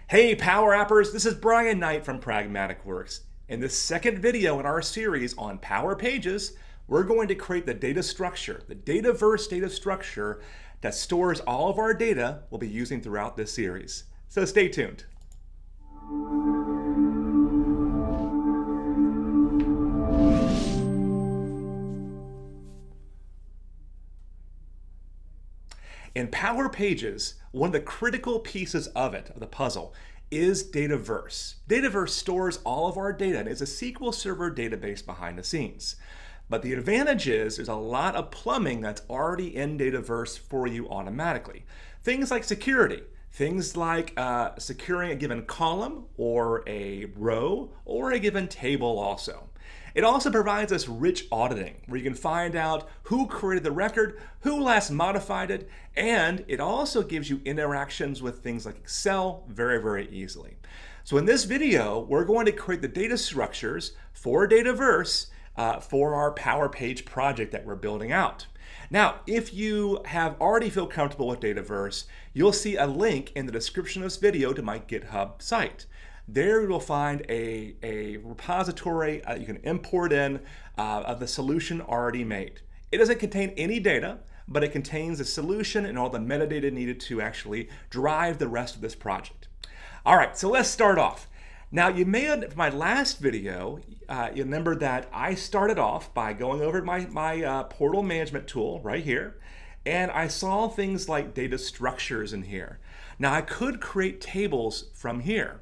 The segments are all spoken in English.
Hey Power Appers, this is Brian Knight from Pragmatic Works. In this second video in our series on Power Pages, we're going to create the data structure, the Dataverse data structure that stores all of our data we'll be using throughout this series. So stay tuned. In Power Pages, one of the critical pieces of the puzzle, is Dataverse. Dataverse stores all of our data and is a SQL Server database behind the scenes. But the advantage is there's a lot of plumbing that's already in Dataverse for you automatically. Things like security, things like securing a given column or a row or a given table also. It also provides us rich auditing, where you can find out who created the record, who last modified it, and it also gives you interactions with things like Excel very easily. So in this video, we're going to create the data structures for Dataverse for our Power Page project that we're building out. Now, if you have already feel comfortable with Dataverse, you'll see a link in the description of this video to my GitHub site. There you'll find a repository you can import in of the solution already made. It doesn't contain any data, but it contains a solution and all the metadata needed to actually drive the rest of this project. All right, so let's start off. Now, you may have, from my last video, you remember that I started off by going over to my portal management tool right here, and I saw things like data structures in here. Now, I could create tables from here.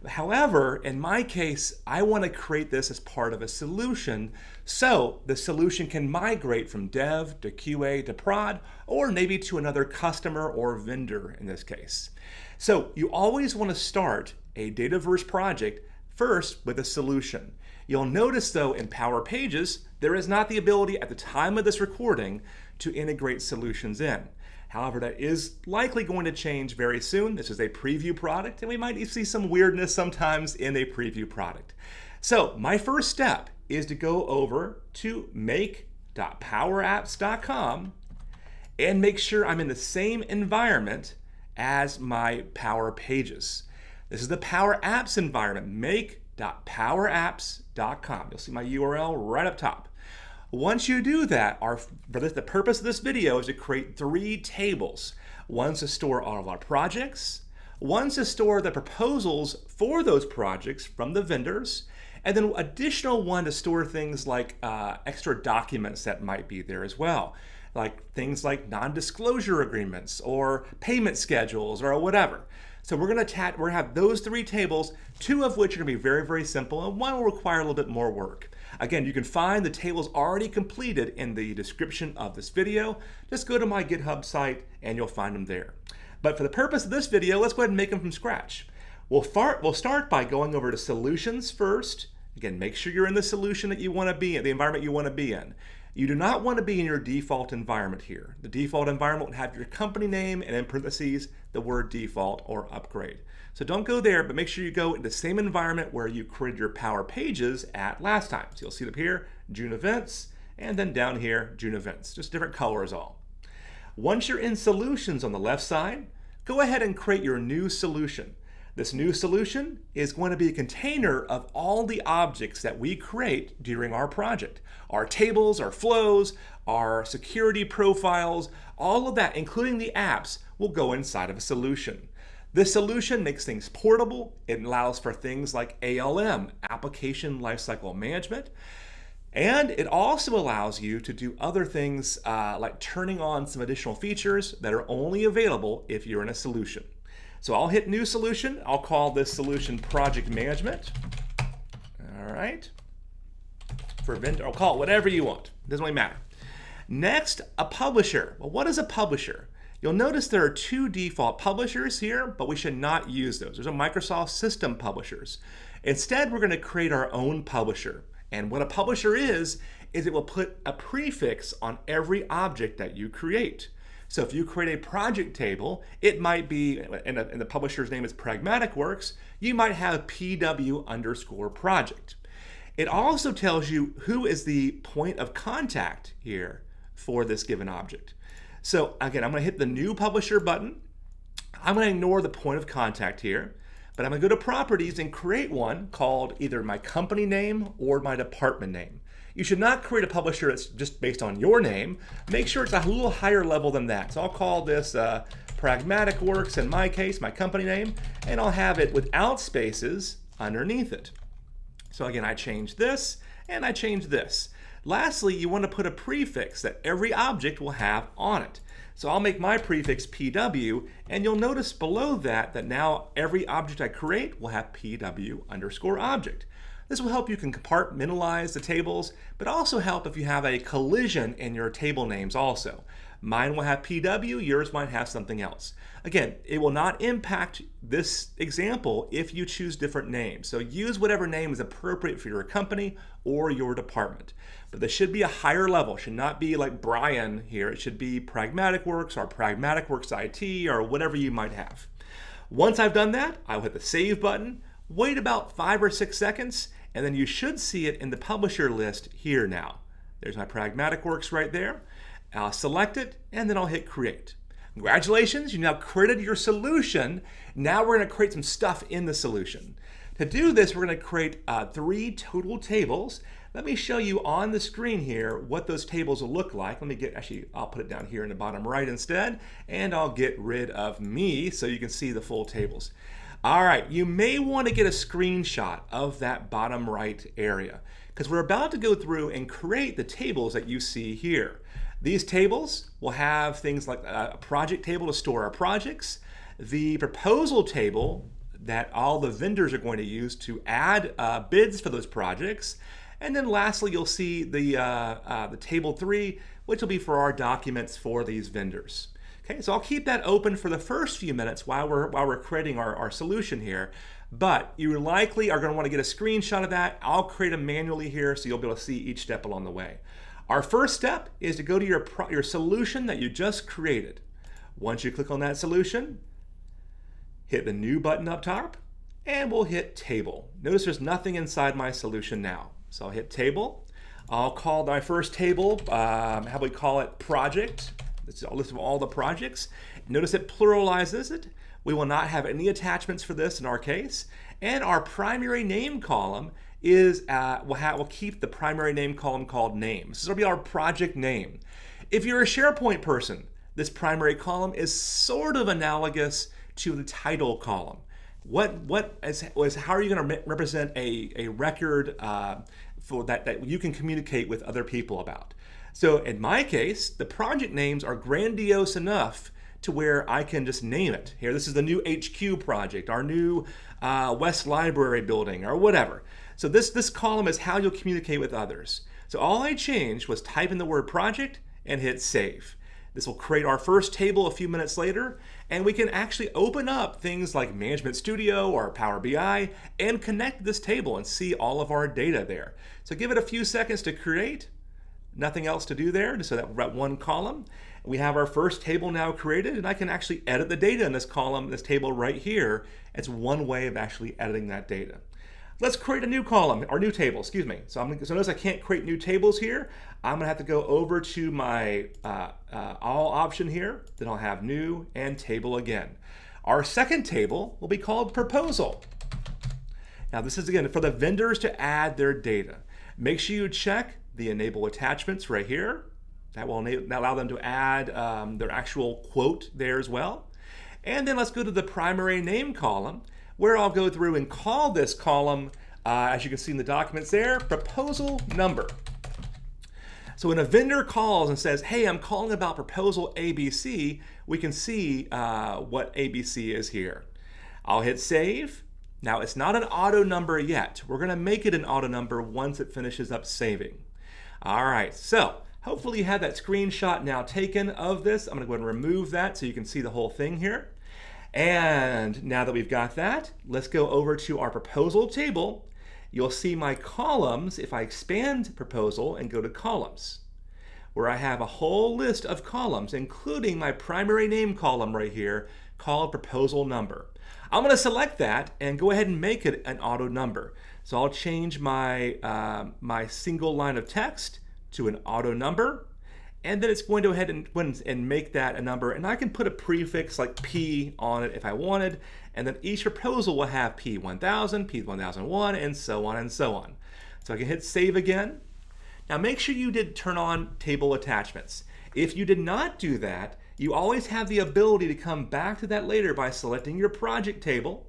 However, in my case, I want to create this as part of a solution so the solution can migrate from dev to QA to prod, or maybe to another customer or vendor in this case. So you always want to start a Dataverse project first with a solution. You'll notice though in Power Pages, there is not the ability at the time of this recording to integrate solutions in. However, that is likely going to change very soon. This is a preview product, and we might see some weirdness sometimes in a preview product. So my first step is to go over to make.powerapps.com and make sure I'm in the same environment as my Power Pages. This is the Power Apps environment, make.powerapps.com. You'll see my URL right up top. Once you do that, the purpose of this video is to create 3 tables. One's to store all of our projects, one's to store the proposals for those projects from the vendors, and then additional one to store things like extra documents that might be there as well, like things like non-disclosure agreements or payment schedules or whatever. So we're going to have those 3 tables, 2 of which are going to be very simple, and 1 will require a little bit more work. Again, you can find the tables already completed in the description of this video. Just go to my GitHub site and you'll find them there. But for the purpose of this video, let's go ahead and make them from scratch. We'll start by going over to solutions first. Again, make sure you're in the solution that you want to be in, the environment you want to be in. You do not want to be in your default environment here. The default environment will have your company name and in parentheses the word default or upgrade. So don't go there, but make sure you go in the same environment where you created your Power Pages at last time. So you'll see it up here, June events, and then down here, June events, just different colors all. Once you're in solutions on the left side, go ahead and create your new solution. This new solution is going to be a container of all the objects that we create during our project. Our tables, our flows, our security profiles, all of that, including the apps, will go inside of a solution. This solution makes things portable. It allows for things like ALM, Application Lifecycle Management. And it also allows you to do other things like turning on some additional features that are only available if you're in a solution. So I'll hit New Solution. I'll call this solution Project Management. All right. For vendor, I'll call it whatever you want. It doesn't really matter. Next, a publisher. Well, what is a publisher? You'll notice there are 2 default publishers here, but we should not use those. There's a Microsoft System Publishers. Instead, we're going to create our own publisher. And what a publisher is it will put a prefix on every object that you create. So if you create a project table, it might be, and the publisher's name is Pragmatic Works, you might have PW_project. It also tells you who is the point of contact here for this given object. So again, I'm going to hit the New Publisher button. I'm going to ignore the point of contact here. But I'm going to go to properties and create one called either my company name or my department name. You should not create a publisher that's just based on your name. Make sure it's a little higher level than that. So I'll call this Pragmatic Works in my case, my company name, and I'll have it without spaces underneath it. So again, I change this and I change this. Lastly, you want to put a prefix that every object will have on it. So I'll make my prefix PW, and you'll notice below that now every object I create will have PW_object. This will help you can compartmentalize the tables, but also help if you have a collision in your table names also. Mine will have PW, yours might have something else. Again, it will not impact this example if you choose different names. So use whatever name is appropriate for your company or your department. But this should be a higher level. It should not be like Brian here. It should be Pragmatic Works or Pragmatic Works IT or whatever you might have. Once I've done that, I'll hit the Save button, wait about 5 or 6 seconds, and then you should see it in the publisher list here now. There's my Pragmatic Works right there. I'll select it, and then I'll hit Create. Congratulations, you now created your solution. Now we're going to create some stuff in the solution. To do this, we're going to create 3 total tables. Let me show you on the screen here what those tables will look like. I'll put it down here in the bottom right instead, and I'll get rid of me so you can see the full tables. All right, you may want to get a screenshot of that bottom right area because we're about to go through and create the tables that you see here. These tables will have things like a project table to store our projects, the proposal table that all the vendors are going to use to add bids for those projects, and then lastly you'll see the table 3, which will be for our documents for these vendors. Okay, so I'll keep that open for the first few minutes while we're creating our solution here, but you likely are going to want to get a screenshot of that. I'll create them manually here so you'll be able to see each step along the way. Our first step is to go to your solution that you just created. Once you click on that solution, hit the New button up top, and we'll hit Table. Notice there's nothing inside my solution now. So I'll hit Table. I'll call my first table, how about we call it Project. This is a list of all the projects. Notice it pluralizes it. We will not have any attachments for this in our case. And our primary name column is, we'll keep the primary name column called Names. This will be our project name. If you're a SharePoint person, this primary column is sort of analogous to the title column. How are you going to represent a record for that you can communicate with other people about? So in my case, the project names are grandiose enough to where I can just name it. Here, this is the new HQ project, our new West Library building, or whatever. So this column is how you'll communicate with others. So all I changed was type in the word project and hit Save. This will create our first table a few minutes later, and we can actually open up things like Management Studio or Power BI and connect this table and see all of our data there. So give it a few seconds to create. Nothing else to do there, just so that we're at one column. We have our first table now created, and I can actually edit the data in this column, this table right here. It's one way of actually editing that data. Let's create a new column, or new table, excuse me. So notice I can't create new tables here. I'm gonna have to go over to my all option here, then I'll have new and table again. Our second table will be called proposal. Now this is again for the vendors to add their data. Make sure you check the enable attachments right here. That will allow them to add their actual quote there as well. And then let's go to the primary name column, where I'll go through and call this column, as you can see in the documents there, proposal number. So when a vendor calls and says, hey, I'm calling about proposal ABC, we can see what ABC is here. I'll hit Save. Now it's not an auto number yet. We're gonna make it an auto number once it finishes up saving. All right, so hopefully you have that screenshot now taken of this. I'm gonna go ahead and remove that so you can see the whole thing here. And now that we've got that, let's go over to our proposal table. You'll see my columns if I expand proposal and go to columns, where I have a whole list of columns, including my primary name column right here called proposal number. I'm going to select that and go ahead and make it an auto number. So I'll change my, my single line of text to an auto number, and then it's going to go ahead and make that a number, and I can put a prefix like P on it if I wanted, And then each proposal will have P1000, P1001, and so on and so on. So I can hit save again. Now make sure you did turn on table attachments. If you did not do that, you always have the ability to come back to that later by selecting your project table.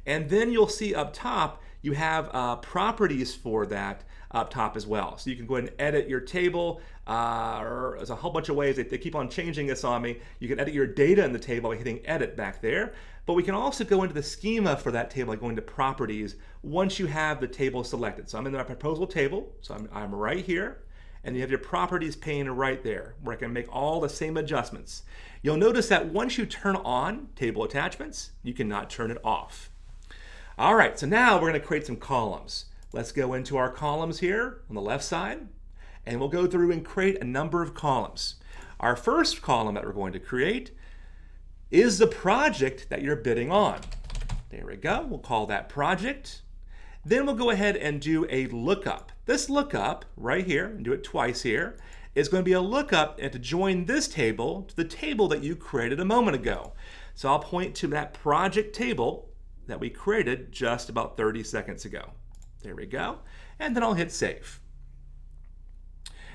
And then you'll see up top, you have properties for that up top as well. So you can go ahead and edit your table, or there's a whole bunch of ways. They keep on changing this on me. You can edit your data in the table by hitting edit back there. But we can also go into the schema for that table by going to properties once you have the table selected. So I'm in my proposal table, so I'm right here. And you have your properties pane right there, where I can make all the same adjustments. You'll notice that once you turn on table attachments, you cannot turn it off. All right, so now we're going to create some columns. Let's go into our columns here on the left side, and we'll go through and create a number of columns. Our first column that we're going to create is the project that you're bidding on. There we go. We'll call that project. Then we'll go ahead and do a lookup. This lookup right here, and do it twice here, is going to be a lookup and to join this table to the table that you created a moment ago. So I'll point to that project table that we created just about 30 seconds ago. There we go. And then I'll hit save.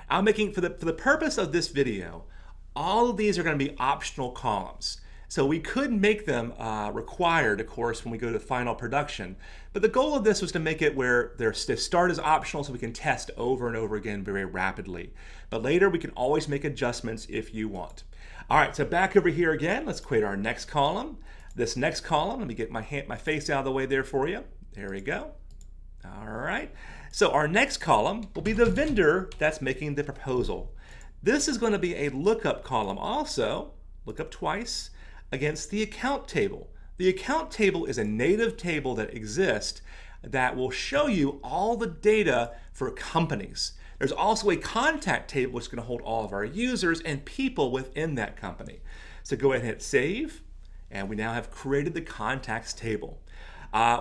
I'm making, for the purpose of this video, all of these are going to be optional columns. So we could make them required, of course, when we go to final production. But the goal of this was to make it where their start is optional so we can test over and over again very rapidly. But later we can always make adjustments if you want. All right, so back over here again, let's create our next column. This next column, let me get my face out of the way there for you. There we go. All right. So our next column will be the vendor that's making the proposal. This is going to be a lookup column also, lookup twice, against the account table. The account table is a native table that exists that will show you all the data for companies. There's also a contact table which is going to hold all of our users and people within that company. So go ahead and hit save, and we now have created the contacts table.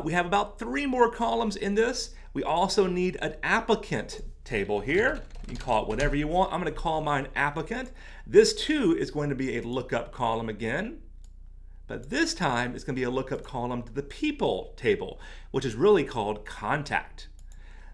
We have about 3 more columns in this. We also need an applicant table here. You can call it whatever you want. I'm going to call mine applicant. This too is going to be a lookup column again. But this time it's going to be a lookup column to the people table, which is really called contact.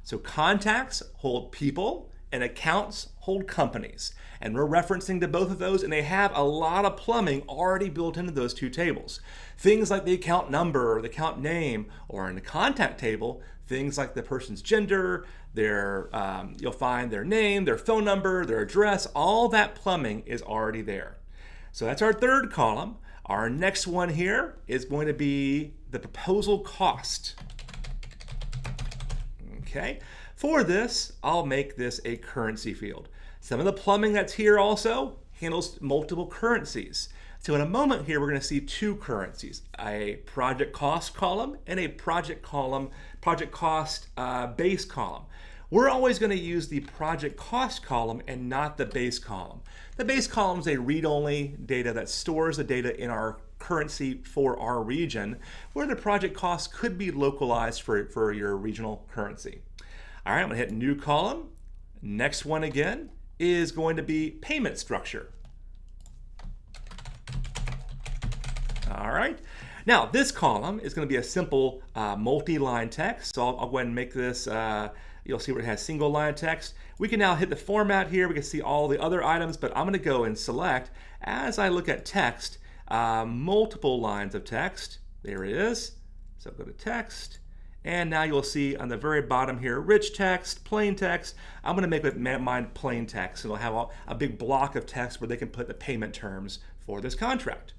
So contacts hold people and accounts hold companies. And we're referencing to both of those, and they have a lot of plumbing already built into those 2 tables. Things like the account number or the account name, or in the contact table, things like the person's gender, their you'll find their name, their phone number, their address, all that plumbing is already there. So that's our 3rd column. Our next one here is going to be the proposal cost. Okay. For this, I'll make this a currency field. Some of the plumbing that's here also handles multiple currencies. So in a moment here, we're going to see 2 currencies, a project cost column and a project cost base column. We're always going to use the project cost column and not the base column. The base column is a read-only data that stores the data in our currency for our region, where the project cost could be localized for your regional currency. All right, I'm going to hit new column. Next one again is going to be payment structure. All right. Now this column is going to be a simple multi-line text. So I'll go ahead and make this, you'll see where it has single line text. We can now hit the format here. We can see all the other items, but I'm going to go and select, as I look at text, multiple lines of text. There it is. So go to text. And now you'll see on the very bottom here, rich text, plain text. I'm going to make mine plain text. It'll have a big block of text where they can put the payment terms for this contract.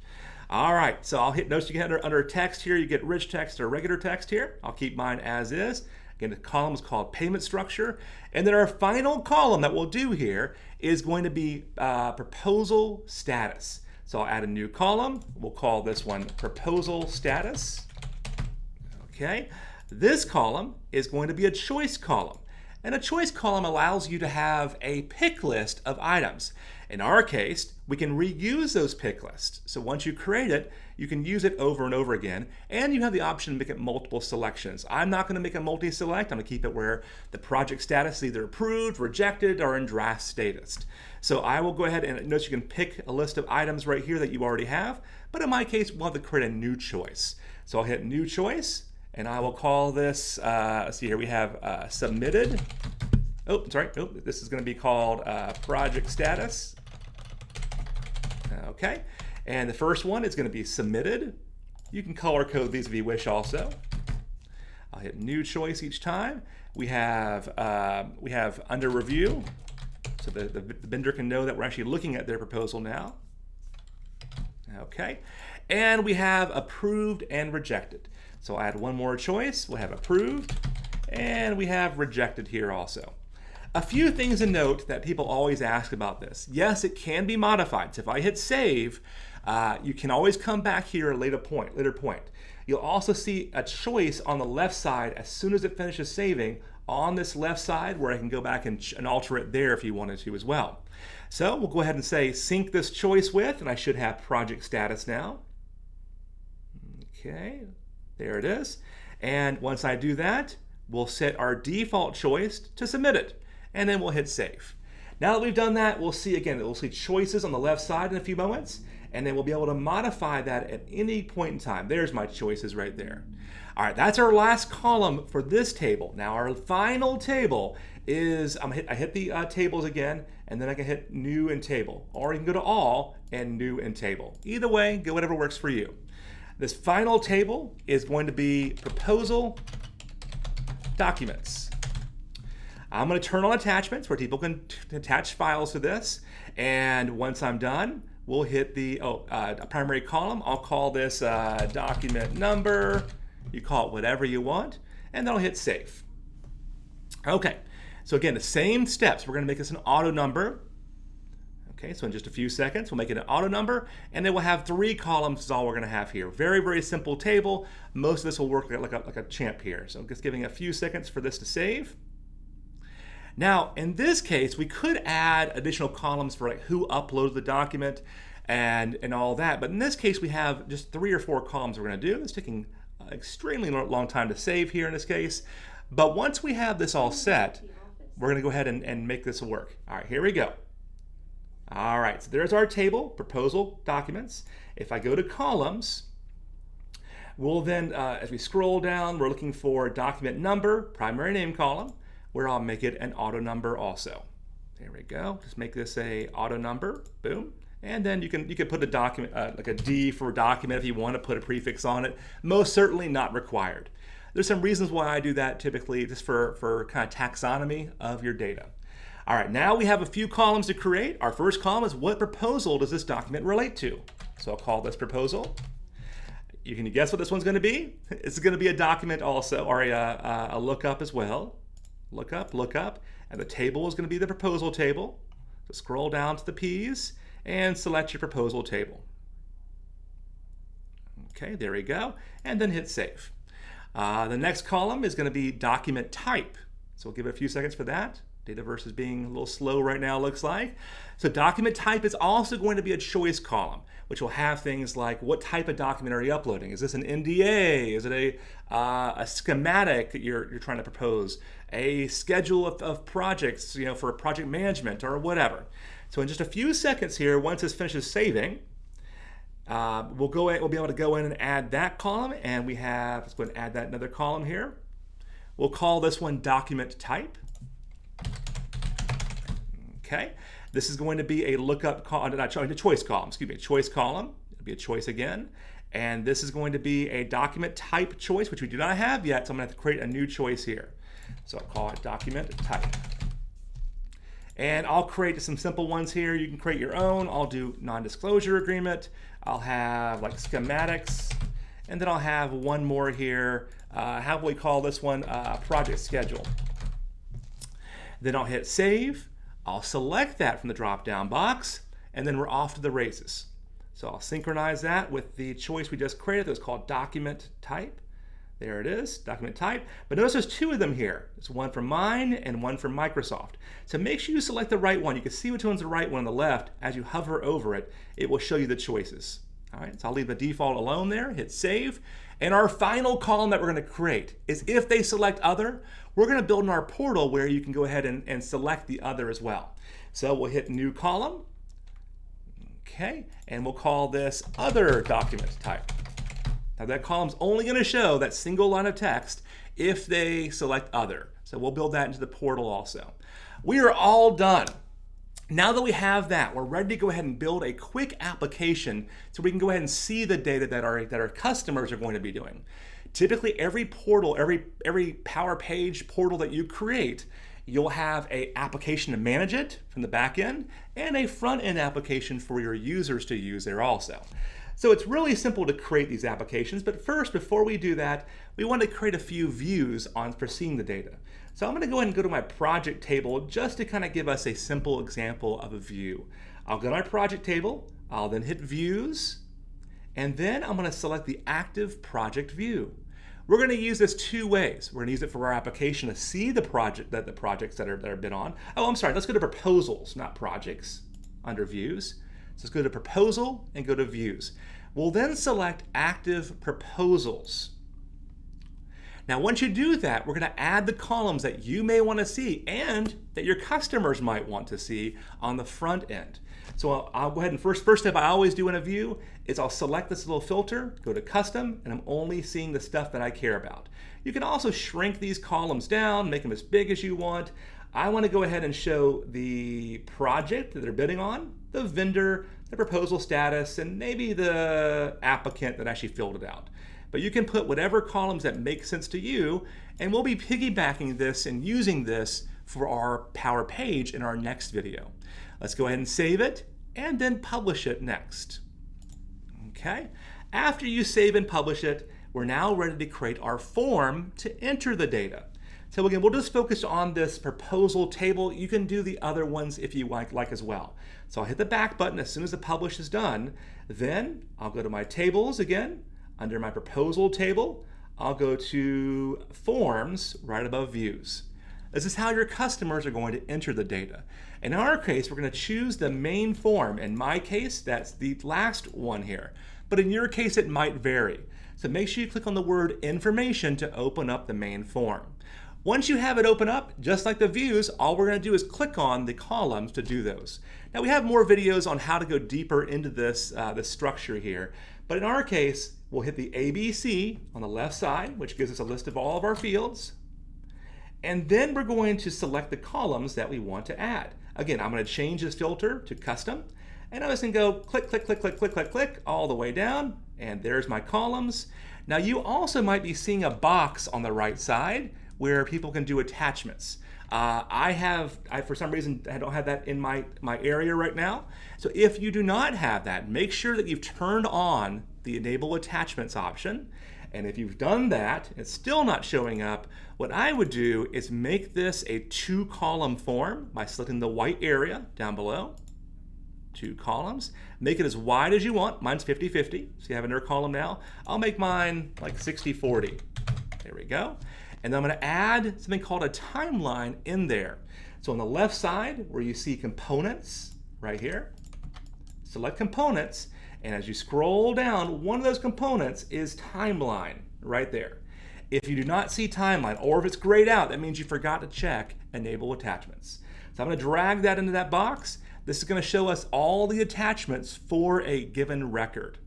All right, so I'll hit, notice you get under text here, you get rich text or regular text here. I'll keep mine as is. Again, the column is called payment structure. And then our final column that we'll do here is going to be proposal status. So I'll add a new column. We'll call this one proposal status. Okay. This column is going to be a choice column. And a choice column allows you to have a pick list of items. In our case, we can reuse those pick lists. So once you create it, you can use it over and over again, and you have the option to make it multiple selections. I'm not going to make a multi-select. I'm going to keep it where the project status is either approved, rejected, or in draft status. So I will go ahead and notice you can pick a list of items right here that you already have, but in my case, we'll have to create a new choice. So I'll hit new choice, and I will call this, let's see here, we have submitted. Oh, sorry, this is going to be called project status. Okay, and the first one is going to be submitted. You can color code these if you wish also. I'll hit new choice each time. We have under review, so the vendor can know that we're actually looking at their proposal now. Okay, and we have approved and rejected. So I'll add one more choice. We'll have approved, and we have rejected here also. A few things to note that people always ask about this. Yes, it can be modified. So if I hit save, you can always come back here at a later point. You'll also see a choice on the left side as soon as it finishes saving on this left side, where I can go back and alter it there if you wanted to as well. So we'll go ahead and say sync this choice with, and I should have project status now. Okay, there it is. And once I do that, we'll set our default choice to submit it, and then we'll hit save. Now that we've done that, we'll see choices on the left side in a few moments, and then we'll be able to modify that at any point in time. There's my choices right there. All right, that's our last column for this table. Now our final table is, I hit the tables again, and then I can hit new and table, or you can go to all and new and table. Either way, go whatever works for you. This final table is going to be proposal documents. I'm going to turn on attachments where people can attach files to this, and once I'm done, we'll hit the primary column. I'll call this document number. You call it whatever you want, and then I'll hit save. Okay, so again, the same steps. We're going to make this an auto number. Okay, so in just a few seconds, we'll make it an auto number, and then we'll have 3 columns is all we're going to have here. Very, very simple table. Most of this will work like a champ here. So just giving a few seconds for this to save. Now, in this case, we could add additional columns for like who uploaded the document and all that. But in this case, we have just 3 or 4 columns we're going to do. It's taking an extremely long time to save here in this case. But once we have this all set, we're going to go ahead and make this work. All right, here we go. All right, so there's our table, proposal documents. If I go to columns, we'll then, as we scroll down, we're looking for document number, primary name column, where I'll make it an auto number also. There we go. Just make this a auto number. Boom. And then you can put a document, like a D for document if you want to put a prefix on it. Most certainly not required. There's some reasons why I do that typically, just for kind of taxonomy of your data. All right, now we have a few columns to create. Our first column is what proposal does this document relate to? So I'll call this proposal. You can guess what this one's going to be. It's going to be a document also, or a lookup as well. Lookup, and the table is going to be the proposal table. So scroll down to the P's and select your proposal table. Okay, there we go, and then hit save. The next column is going to be document type. So we'll give it a few seconds for that. Dataverse is being a little slow right now, looks like. So document type is also going to be a choice column, which will have things like what type of document are you uploading? Is this an NDA? Is it a schematic that you're trying to propose? A schedule of projects, for project management or whatever. So in just a few seconds here, once this finishes saving, we'll be able to go in and add that column, and let's go ahead and add that another column here. We'll call this one document type. Okay, this is going to be a lookup column, a choice column, choice column. It'll be a choice again. And this is going to be a document type choice, which we do not have yet, so I'm going to have to create a new choice here. So I'll call it document type. And I'll create some simple ones here. You can create your own. I'll do non-disclosure agreement. I'll have like schematics, and then I'll have one more here. How will we call this one? Project schedule. Then I'll hit save. I'll select that from the drop-down box, and then we're off to the races. So I'll synchronize that with the choice we just created that's called document type. There it is, document type. But notice there's 2 of them here. There's one from mine and one from Microsoft. So make sure you select the right one. You can see which one's the right one on the left. As you hover over it, it will show you the choices. All right, so I'll leave the default alone there, hit save. And our final column that we're going to create is if they select other, we're going to build in our portal where you can go ahead and select the other as well. So we'll hit new column. Okay, and we'll call this other document type. Now that column's only going to show that single line of text if they select other. So we'll build that into the portal also. We are all done. Now that we have that, we're ready to go ahead and build a quick application so we can go ahead and see the data that our customers are going to be doing. Typically, every portal, every Power Page portal that you create, you'll have an application to manage it from the back end and a front end application for your users to use there also. So it's really simple to create these applications, but first, before we do that, we want to create a few views for seeing the data. So I'm going to go ahead and go to my project table just to kind of give us a simple example of a view. I'll go to my project table, I'll then hit views, and then I'm going to select the active project view. We're going to use this two ways. We're going to use it for our application to see the projects that are bid on. Oh, I'm sorry, let's go to proposals, not projects, under views. So let's go to proposal and go to views. We'll then select active proposals. Now, once you do that, we're going to add the columns that you may want to see and that your customers might want to see on the front end. So I'll go ahead and first step I always do in a view is I'll select this little filter, go to custom, and I'm only seeing the stuff that I care about. You can also shrink these columns down, make them as big as you want. I want to go ahead and show the project that they're bidding on, the vendor, the proposal status, and maybe the applicant that actually filled it out. But you can put whatever columns that make sense to you, and we'll be piggybacking this and using this for our Power Page in our next video. Let's go ahead and save it and then publish it next. Okay, after you save and publish it, we're now ready to create our form to enter the data. So again, we'll just focus on this proposal table. You can do the other ones if you like as well. So I'll hit the back button as soon as the publish is done. Then I'll go to my tables again. Under my proposal table, I'll go to forms right above views. This is how your customers are going to enter the data. In our case, we're going to choose the main form. In my case, that's the last one here. But in your case, it might vary. So make sure you click on the word information to open up the main form. Once you have it open up, just like the views, all we're going to do is click on the columns to do those. Now we have more videos on how to go deeper into this structure here. But in our case, we'll hit the ABC on the left side, which gives us a list of all of our fields. And then we're going to select the columns that we want to add. Again, I'm going to change this filter to custom. And I'm just going to go click, click, click, click, click, click, click, all the way down. And there's my columns. Now you also might be seeing a box on the right side where people can do attachments. For some reason, I don't have that in my area right now. So if you do not have that, make sure that you've turned on the Enable Attachments option. And if you've done that, it's still not showing up, what I would do is make this a 2-column form by selecting the white area down below. 2 columns. Make it as wide as you want. Mine's 50-50, so you have another column now. I'll make mine like 60-40. There we go. And then I'm going to add something called a timeline in there. So on the left side, where you see components, right here, select components, and as you scroll down, one of those components is timeline, right there. If you do not see timeline, or if it's grayed out, that means you forgot to check Enable Attachments. So I'm going to drag that into that box. This is going to show us all the attachments for a given record.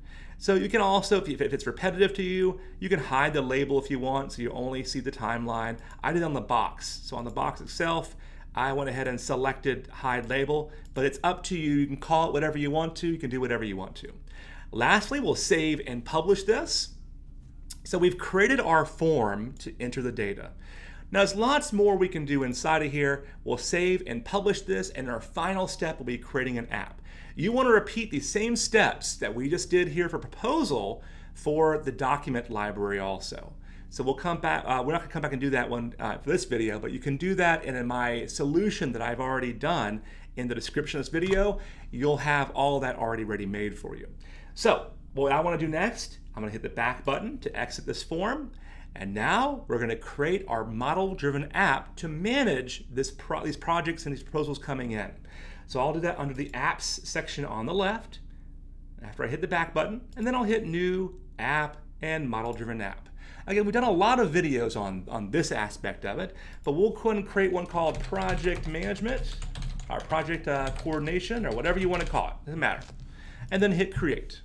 So you can also, if it's repetitive to you, you can hide the label if you want, so you only see the timeline. I did it on the box. So on the box itself, I went ahead and selected hide label, but it's up to you. You can call it whatever you want to. You can do whatever you want to. Lastly, we'll save and publish this. So we've created our form to enter the data. Now there's lots more we can do inside of here. We'll save and publish this, and our final step will be creating an app. You want to repeat the same steps that we just did here for proposal for the document library also. So we'll come back, we're not going to come back and do that one for this video, but you can do that in my solution that I've already done in the description of this video. You'll have all that already ready made for you. So what I want to do next, I'm going to hit the back button to exit this form. And now we're going to create our model-driven app to manage these projects and these proposals coming in. So I'll do that under the apps section on the left after I hit the back button, and then I'll hit new app and model-driven app. Again, we've done a lot of videos on this aspect of it, but we'll go ahead and create one called project management, or project coordination, or whatever you want to call it, doesn't matter. And then hit create.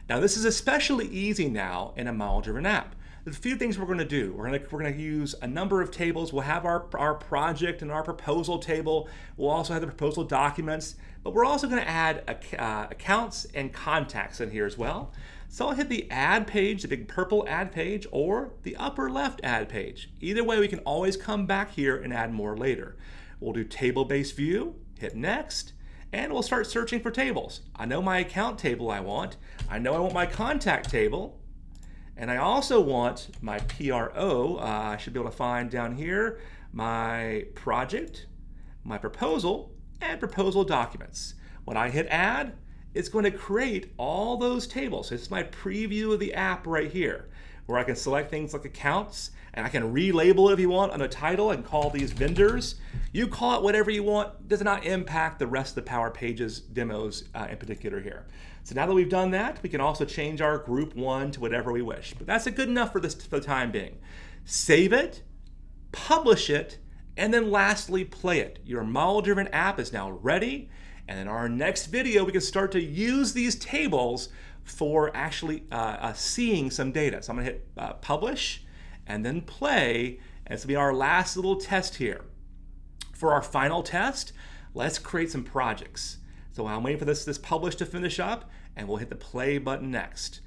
Now this is especially easy now in a model-driven app. There's a few things we're going to do. We're going to use a number of tables. We'll have our project and our proposal table. We'll also have the proposal documents, but we're also going to add accounts and contacts in here as well. So I'll hit the add page, the big purple add page, or the upper left add page. Either way, we can always come back here and add more later. We'll do table-based view, hit next, and we'll start searching for tables. I know my account table I want my contact table, and I also want my PRO. I should be able to find down here my project, my proposal, and proposal documents. When I hit add, it's going to create all those tables. This is my preview of the app right here, where I can select things like accounts, and I can relabel it if you want on a title. I can call these vendors. You call it whatever you want. It does not impact the rest of the Power Pages demos in particular here. So now that we've done that, we can also change our group 1 to whatever we wish. But that's good enough for the time being. Save it, publish it, and then lastly, play it. Your model-driven app is now ready. And in our next video, we can start to use these tables for actually seeing some data. So I'm gonna hit publish and then play, and this will be our last little test here. For our final test, let's create some projects. So I'm waiting for this publish to finish up, and we'll hit the play button next.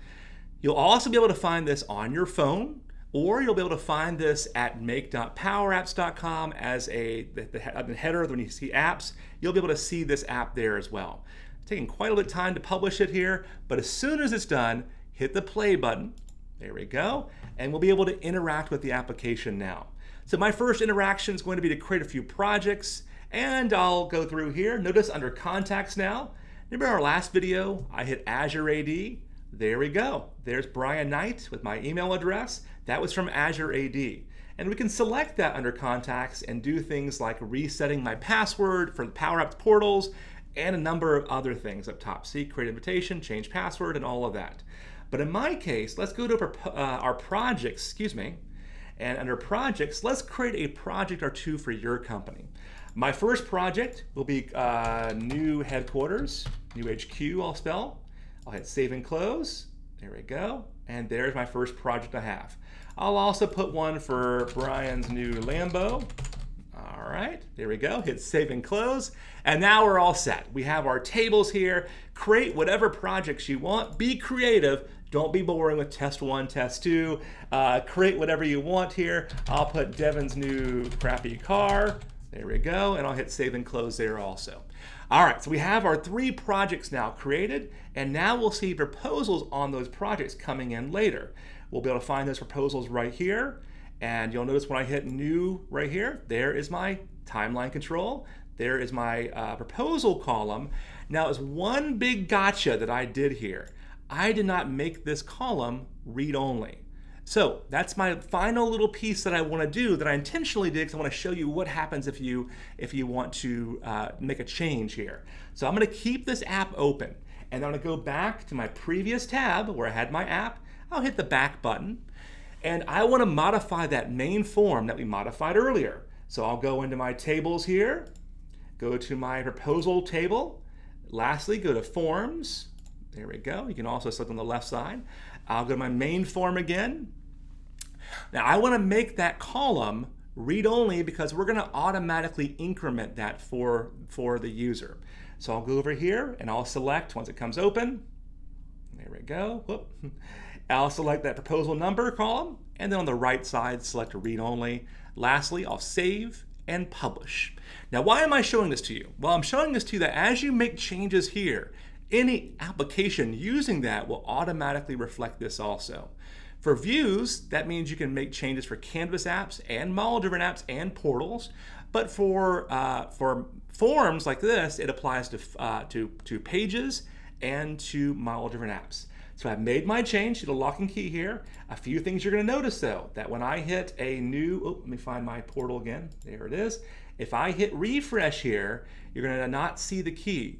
You'll also be able to find this on your phone, or you'll be able to find this at make.powerapps.com as the header. When you see apps, you'll be able to see this app there as well. It's taking quite a bit of time to publish it here, but as soon as it's done, hit the play button. There we go. And we'll be able to interact with the application now. So my first interaction is going to be to create a few projects, and I'll go through here. Notice under contacts now, remember our last video, I hit Azure AD. There we go. There's Brian Knight with my email address. That was from Azure AD. And we can select that under contacts and do things like resetting my password for the Power Apps portals and a number of other things up top. See, create invitation, change password, and all of that. But in my case, let's go to our projects, and under projects, let's create a project or two for your company. My first project will be new headquarters, new HQ, I'll spell. I'll hit save and close. There we go. And there's my first project I have. I'll also put one for Brian's new Lambo. All right, there we go. Hit save and close. And now we're all set. We have our tables here. Create whatever projects you want. Be creative. Don't be boring with test 1, test 2. Create whatever you want here. I'll put Devin's new crappy car. There we go. And I'll hit save and close there also. All right, so we have our 3 projects now created, and now we'll see proposals on those projects coming in later. We'll be able to find those proposals right here, and you'll notice when I hit new right here, there is my timeline control. There is my proposal column. Now, there's one big gotcha that I did here. I did not make this column read-only. So that's my final little piece that I want to do, that I intentionally did, because I want to show you what happens if you want to make a change here. So I'm going to keep this app open, and I'm going to go back to my previous tab where I had my app. I'll hit the back button, and I want to modify that main form that we modified earlier. So I'll go into my tables here, go to my proposal table, lastly go to forms. There we go. You can also select on the left side. I'll go to my main form again. Now I want to make that column read-only because we're going to automatically increment that for the user. So I'll go over here and I'll select once it comes open. There we go. Whoop. I'll select that proposal number column, and then on the right side select read-only. Lastly, I'll save and publish. Now why am I showing this to you? Well, I'm showing this to you that as you make changes here, any application using that will automatically reflect this also. For views, that means you can make changes for Canvas apps and model-driven apps and portals. But for forms like this, it applies to pages and to model-driven apps. So I've made my change to the lock and key here. A few things you're going to notice though, that when I hit a new, let me find my portal again. There it is. If I hit refresh here, you're going to not see the key.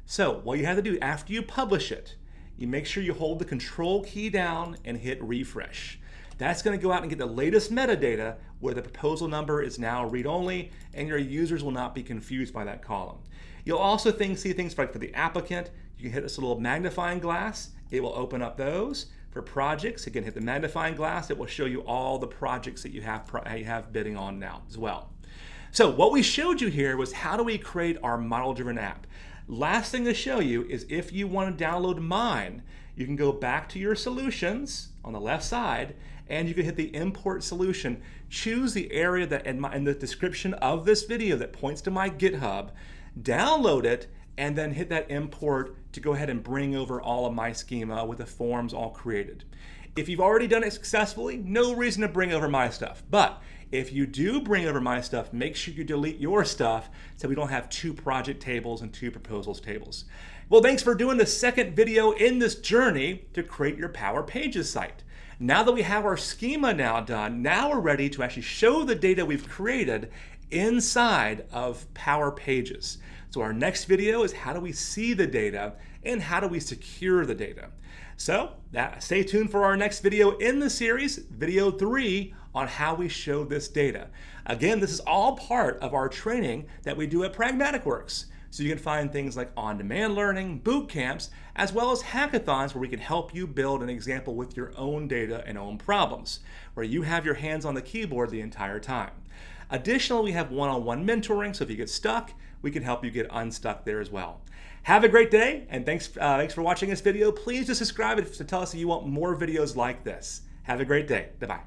So what you have to do after you publish it, you make sure you hold the control key down and hit refresh. That's going to go out and get the latest metadata where the proposal number is now read-only, and your users will not be confused by that column. You'll also see things like for the applicant, you can hit this little magnifying glass it will open up those. For projects, again, hit the magnifying glass. It will show you all the projects that you have bidding on now as well. So what we showed you here was how do we create our model-driven app. Last thing to show you is if you want to download mine, you can go back to your solutions on the left side and you can hit the import solution. Choose the area that in the description of this video that points to my GitHub, download it, and then hit that import to go ahead and bring over all of my schema with the forms all created. If you've already done it successfully, no reason to bring over my stuff. But if you do bring over my stuff, make sure you delete your stuff so we don't have 2 project tables and 2 proposals tables. Well, thanks for doing the second video in this journey to create your Power Pages site. Now that we have our schema now done, now we're ready to actually show the data we've created inside of Power Pages. So our next video is how do we see the data and how do we secure the data. So stay tuned for our next video in the series, video 3, on how we show this data. Again, this is all part of our training that we do at Pragmatic Works. So you can find things like on-demand learning, boot camps, as well as hackathons where we can help you build an example with your own data and own problems, where you have your hands on the keyboard the entire time. Additionally, we have one-on-one mentoring, so if you get stuck, we can help you get unstuck there as well. Have a great day, and thanks for watching this video. Please just subscribe to tell us if you want more videos like this. Have a great day. Bye-bye.